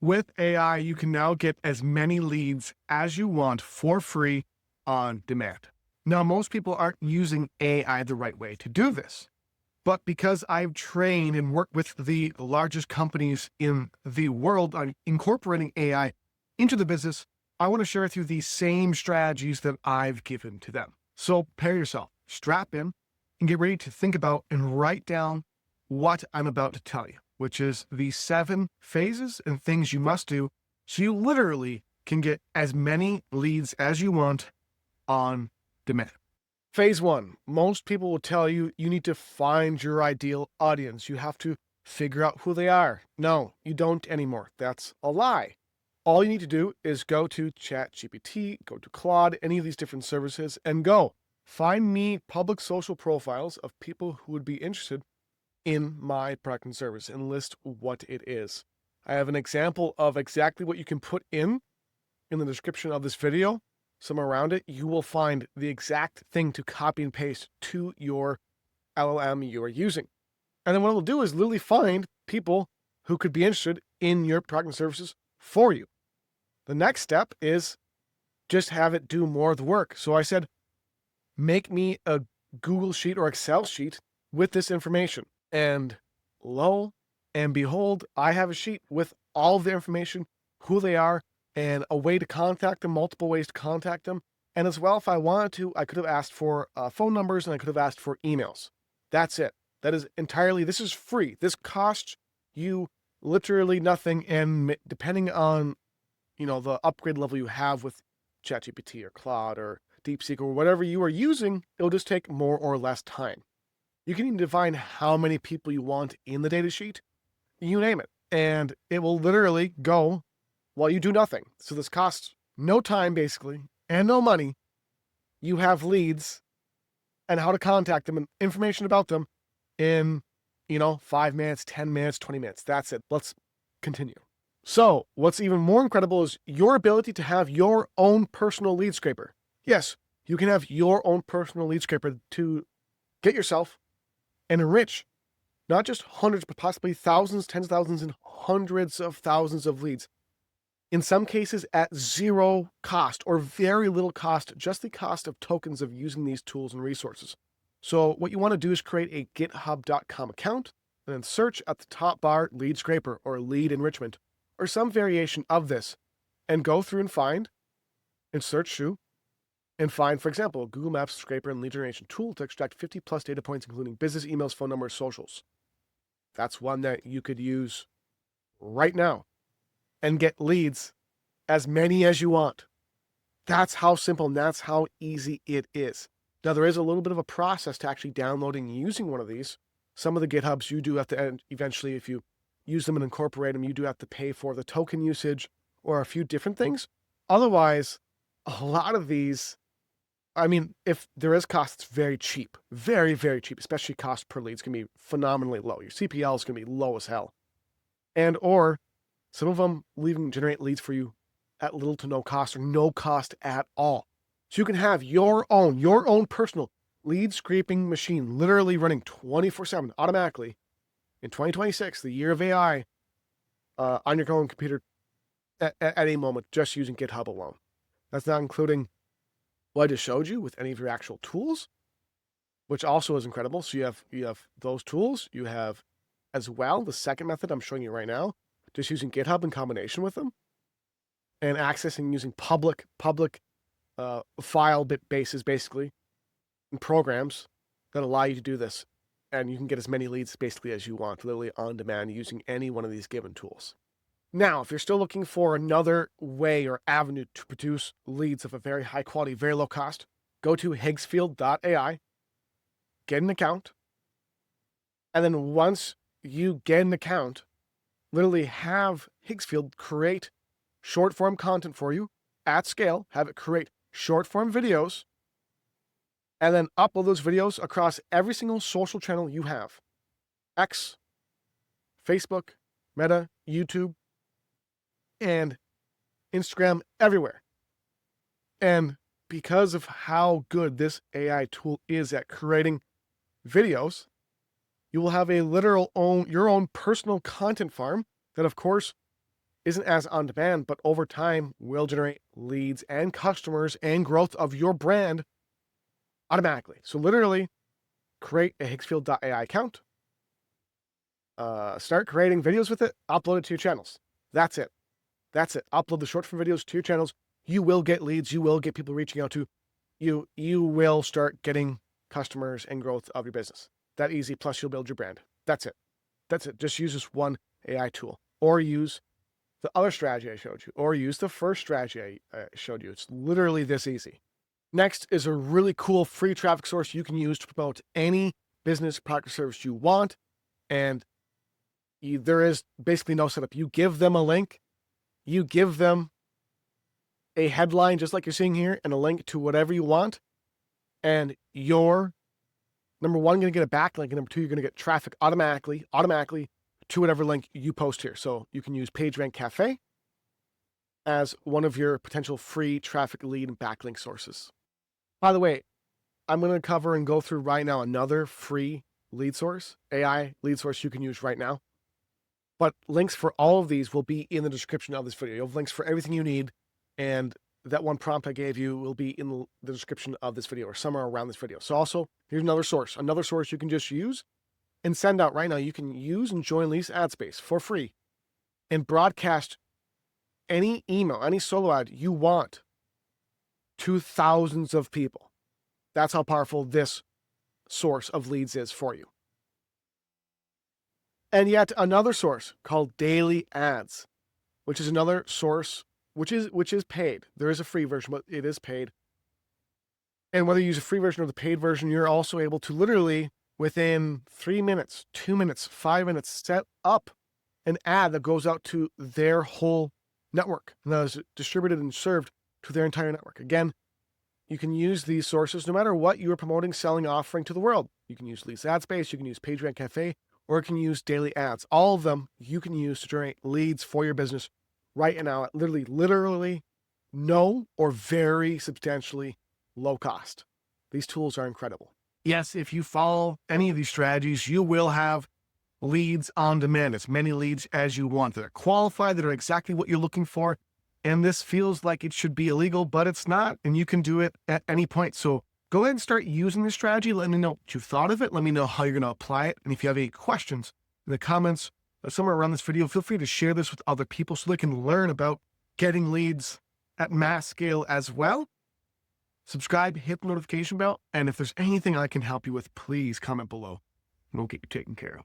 With AI, you can now get as many leads as you want for free on demand. Now, most people aren't using AI the right way to do this, but because I've trained and worked with the largest companies in the world on incorporating AI into the business, I want to share with you the same strategies that I've given to them. So prepare yourself, strap in, and get ready to think about and write down what I'm about to tell you, which is the 7 phases and things you must do so you literally can get as many leads as you want on demand. Phase 1, most people will tell you you need to find your ideal audience. You have to figure out who they are. No, you don't anymore. That's a lie. All you need to do is go to ChatGPT, go to Claude, any of these different services, and go find me public social profiles of people who would be interested in my product and service and list what it is. I have an example of exactly what you can put in the description of this video. Somewhere around it, you will find the exact thing to copy and paste to your LLM you are using. And then what it'll do is literally find people who could be interested in your product and services for you. The next step is just have it do more of the work. So I said, make me a Google sheet or Excel sheet with this information. And lo and behold, I have a sheet with all of the information, who they are, and a way to contact them, multiple ways to contact them. And as well, if I wanted to, I could have asked for phone numbers and I could have asked for emails. That's it. That is entirely, this is free. This costs you literally nothing. And depending on, the upgrade level you have with ChatGPT or Claude or DeepSeek or whatever you are using, it'll just take more or less time. You can even define how many people you want in the data sheet, you name it, and it will literally go while you do nothing. So this costs no time, basically, and no money. You have leads and how to contact them and information about them in, 5 minutes, 10 minutes, 20 minutes. That's it. Let's continue. So what's even more incredible is your ability to have your own personal lead scraper. Yes, you can have your own personal lead scraper to get yourself and enrich not just hundreds, but possibly thousands, tens of thousands, and hundreds of thousands of leads. In some cases at zero cost or very little cost, just the cost of tokens of using these tools and resources. So what you want to do is create a GitHub.com account and then search at the top bar lead scraper or lead enrichment or some variation of this and go through and find and search through and find, for example, Google Maps scraper and lead generation tool to extract 50 plus data points, including business emails, phone numbers, socials. That's one that you could use right now and get leads as many as you want. That's how simple and that's how easy it is. Now, there is a little bit of a process to actually downloading and using one of these. Some of the GitHubs you do have to, eventually, if you use them and incorporate them, you do have to pay for the token usage or a few different things. Otherwise, a lot of these, if there is cost, it's very cheap, very, very cheap, especially cost per lead is going to be phenomenally low. Your CPL is going to be low as hell. Or some of them will even generate leads for you at little to no cost or no cost at all. So you can have your own personal lead scraping machine literally running 24/7 automatically in 2026, the year of AI, on your own computer at any moment, just using GitHub alone. That's not including what I just showed you with any of your actual tools, which also is incredible. So you have those tools. You have as well the second method I'm showing you right now, just using GitHub in combination with them and accessing using public file bases, basically, and programs that allow you to do this. And you can get as many leads basically as you want, literally on demand, using any one of these given tools. Now, if you're still looking for another way or avenue to produce leads of a very high quality, very low cost, go to HiggsField.ai, get an account, and then once you get an account, literally have HiggsField create short form content for you at scale, have it create short form videos, and then upload those videos across every single social channel you have. X, Facebook, Meta, YouTube, and Instagram, everywhere. And because of how good this AI tool is at creating videos, you will have a literal your own personal content farm that, of course, isn't as on demand, but over time will generate leads and customers and growth of your brand automatically. So literally create a HiggsField.ai account, start creating videos with it, upload it to your channels. That's it. That's it. Upload the short form videos to your channels. You will get leads. You will get people reaching out to you. You will start getting customers and growth of your business. That easy. Plus you'll build your brand. That's it. That's it. Just use this one AI tool, or use the other strategy I showed you, or use the first strategy I showed you. It's literally this easy. Next is a really cool free traffic source you can use to promote any business, product, or service you want. And there is basically no setup. You give them a link, you give them a headline, just like you're seeing here, and a link to whatever you want. And you're, number one, going to get a backlink, and number two, you're going to get traffic automatically to whatever link you post here. So you can use PageRank.cafe as one of your potential free traffic lead and backlink sources. By the way, I'm going to cover and go through right now another free lead source, AI lead source you can use right now. But links for all of these will be in the description of this video. You'll have links for everything you need. And that one prompt I gave you will be in the description of this video, or somewhere around this video. So also, here's another source you can just use and send out right now. You can use and join LeadsAdSpace for free and broadcast any email, any solo ad you want to thousands of people. That's how powerful this source of leads is for you. And yet another source called DailyAds, which is another source which is paid. There is a free version, but it is paid. And whether you use a free version or the paid version, you're also able to literally, within 3 minutes, 2 minutes, 5 minutes, set up an ad that goes out to their whole network, and that is distributed and served to their entire network. Again, you can use these sources no matter what you are promoting, selling, offering to the world. You can use LeadsAdSpace, you can use PageRank.cafe, or you can use DailyAds. All of them you can use to generate leads for your business right now at literally no or very substantially low cost. These tools are incredible. Yes, if you follow any of these strategies, you will have leads on demand, as many leads as you want that are qualified, that are exactly what you're looking for. And this feels like it should be illegal, but it's not, and you can do it at any point. So go ahead and start using this strategy. Let me know what you've thought of it. Let me know how you're going to apply it. And if you have any questions in the comments somewhere around this video, feel free to share this with other people so they can learn about getting leads at mass scale as well. Subscribe, hit the notification bell, and if there's anything I can help you with, please comment below and we'll get you taken care of.